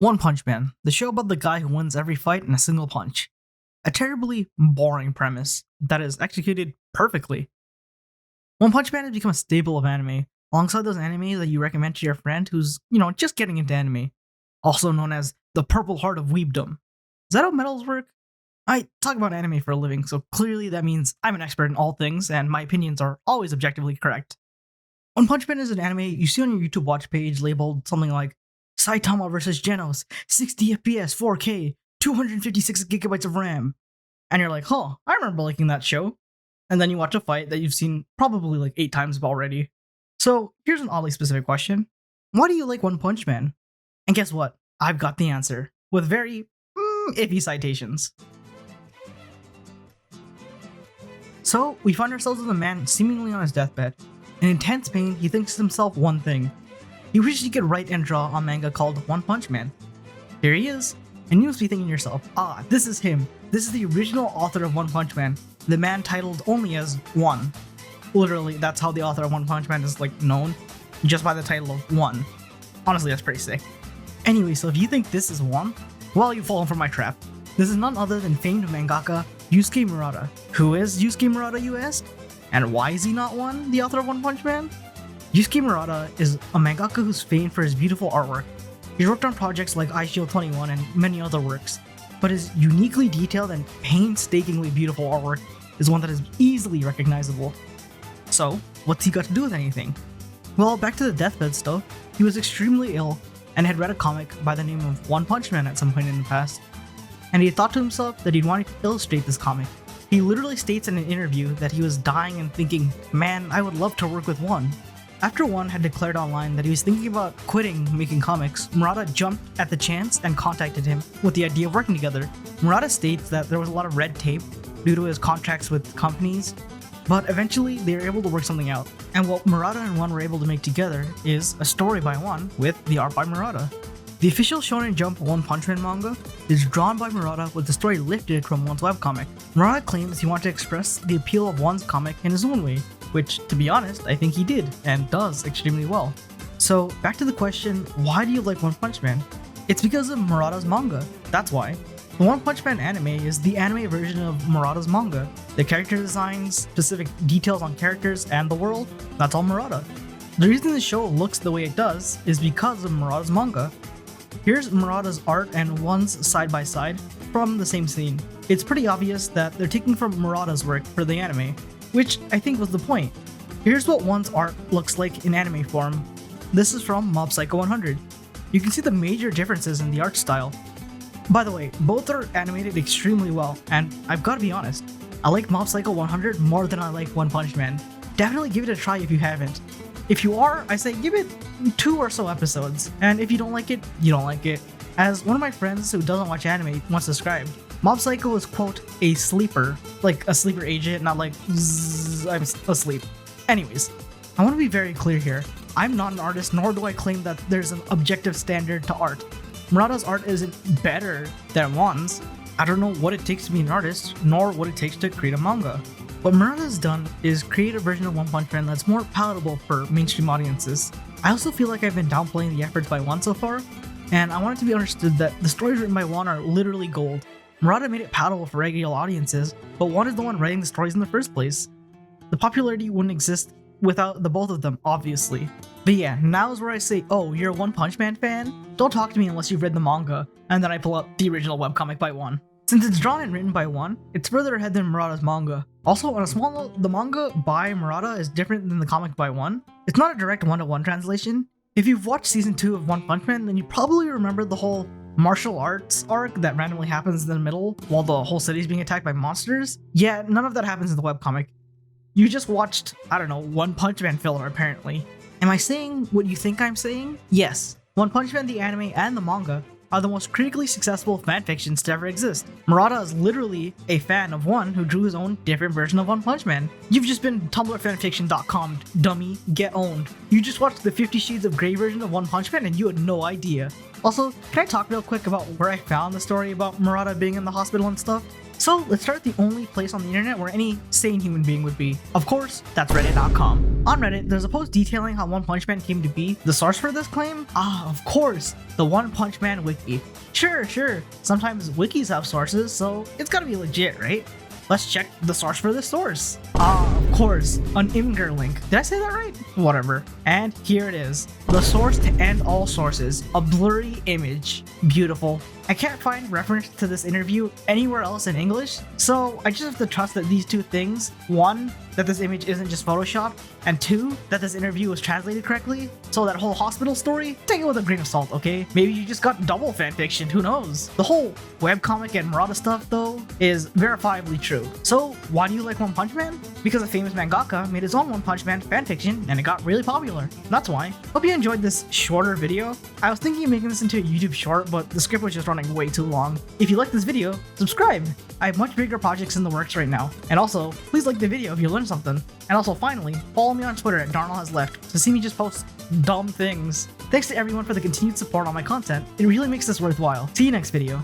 One Punch Man, the show about the guy who wins every fight in a single punch. A terribly boring premise that is executed perfectly. One Punch Man has become a staple of anime, alongside those anime that you recommend to your friend who's, just getting into anime, also known as the Purple Heart of Weebdom. Is that how medals work? I talk about anime for a living, so clearly that means I'm an expert in all things, and my opinions are always objectively correct. One Punch Man is an anime you see on your YouTube watch page labeled something like Saitama vs. Genos, 60 FPS, 4K, 256 gigabytes of RAM. And you're like, huh, I remember liking that show. And then you watch a fight that you've seen probably like 8 times already. So here's an oddly specific question. Why do you like One Punch Man? And guess what? I've got the answer, with very iffy citations. So we find ourselves with a man seemingly on his deathbed. In intense pain, he thinks to himself one thing. He wishes he could write and draw a manga called One Punch Man. Here he is, and you must be thinking to yourself, this is him. This is the original author of One Punch Man, the man titled only as One. Literally, that's how the author of One Punch Man is known, just by the title of One. Honestly, that's pretty sick. Anyway, so if you think this is One, well, you've fallen for my trap. This is none other than famed mangaka Yusuke Murata. Who is Yusuke Murata, you ask? And why is he not One, the author of One Punch Man? Yusuke Murata is a mangaka who's famed for his beautiful artwork. He's worked on projects like iShield 21 and many other works, but his uniquely detailed and painstakingly beautiful artwork is one that is easily recognizable. So, what's he got to do with anything? Well, back to the deathbed stuff, he was extremely ill and had read a comic by the name of One Punch Man at some point in the past, and he had thought to himself that he'd want to illustrate this comic. He literally states in an interview that he was dying and thinking, man, I would love to work with One. After One had declared online that he was thinking about quitting making comics, Murata jumped at the chance and contacted him with the idea of working together. Murata states that there was a lot of red tape due to his contracts with companies, but eventually they were able to work something out. And what Murata and One were able to make together is a story by One with the art by Murata. The official Shonen Jump One Punch Man manga is drawn by Murata with the story lifted from One's webcomic. Murata claims he wanted to express the appeal of One's comic in his own way, which, to be honest, I think he did, and does extremely well. So, back to the question, why do you like One Punch Man? It's because of Murata's manga, that's why. The One Punch Man anime is the anime version of Murata's manga. The character designs, specific details on characters, and the world, that's all Murata. The reason the show looks the way it does is because of Murata's manga. Here's Murata's art and One's side by side from the same scene. It's pretty obvious that they're taking from Murata's work for the anime, which I think was the point. Here's what One's art looks like in anime form. This is from Mob Psycho 100. You can see the major differences in the art style. By the way, both are animated extremely well, and I've gotta be honest, I like Mob Psycho 100 more than I like One Punch Man. Definitely give it a try if you haven't. If you are, I say give it 2 or so episodes, and if you don't like it, you don't like it. As one of my friends who doesn't watch anime once described, Mob Psycho is, quote, a sleeper. Like a sleeper agent, not like, I'm asleep. Anyways, I want to be very clear here. I'm not an artist, nor do I claim that there's an objective standard to art. Murata's art isn't better than One's. I don't know what it takes to be an artist, nor what it takes to create a manga. What Murata's done is create a version of One Punch Man that's more palatable for mainstream audiences. I also feel like I've been downplaying the efforts by One so far, and I want it to be understood that the stories written by One are literally gold. Murata made it palatable for regular audiences, but One is the one writing the stories in the first place. The popularity wouldn't exist without the both of them, obviously. But yeah, now is where I say, oh, you're a One Punch Man fan? Don't talk to me unless you've read the manga, and then I pull out the original webcomic by One. Since it's drawn and written by One, it's further ahead than Murata's manga. Also, on a small note, the manga by Murata is different than the comic by One. It's not a direct one-to-one translation. If you've watched season 2 of One Punch Man, then you probably remember the whole martial arts arc that randomly happens in the middle while the whole city's being attacked by monsters. Yeah, none of that happens in the webcomic. You just watched, One Punch Man filler, apparently. Am I saying what you think I'm saying? Yes. One Punch Man, the anime, and the manga are the most critically successful fanfictions to ever exist. Murata is literally a fan of One who drew his own different version of One Punch Man. You've just been TumblrFanfiction.com, dummy, get owned. You just watched the 50 Shades of Grey version of One Punch Man and you had no idea. Also, can I talk real quick about where I found the story about Murata being in the hospital and stuff? So let's start at the only place on the internet where any sane human being would be. Of course, that's reddit.com. On Reddit, there's a post detailing how One Punch Man came to be. The source for this claim? Of course, the One Punch Man wiki. Sure, sometimes wikis have sources, so it's gotta be legit, right? Let's check the source for this source. Of course, an Imgur link. Did I say that right? Whatever. And here it is. The source to end all sources. A blurry image. Beautiful. I can't find reference to this interview anywhere else in English, so I just have to trust that these two things, one, that this image isn't just photoshopped, and two, that this interview was translated correctly. So that whole hospital story, take it with a grain of salt, okay? Maybe you just got double fanfiction, who knows? The whole webcomic and Murata stuff, though, is verifiably true. So why do you like One Punch Man? Because a famous mangaka made his own One Punch Man fanfiction and it got really popular. That's why. Hope you enjoyed this shorter video. I was thinking of making this into a YouTube short, but the script was just running way too long. If you like this video, subscribe! I have much bigger projects in the works right now. And also, please like the video if you learned something. And also, finally, follow me on Twitter at DarnellHasLeft to see me just post dumb things. Thanks to everyone for the continued support on my content. It really makes this worthwhile. See you next video.